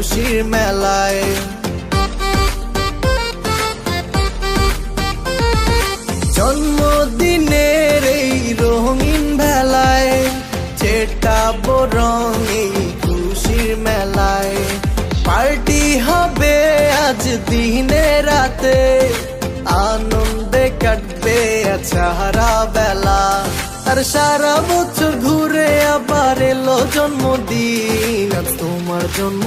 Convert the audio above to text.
খুশির মেলায়। জন্মদিনের এই রঙিন বেলায় ছেটাবো রং এই খুশির মেলায়। পার্টি হবে আজ দিনে রাতে, আনন্দে কাটবে সারা বেলা। আর সারা বছর ঘুরে আবার এলো জন্মদিন, আজ তোমার জন্ম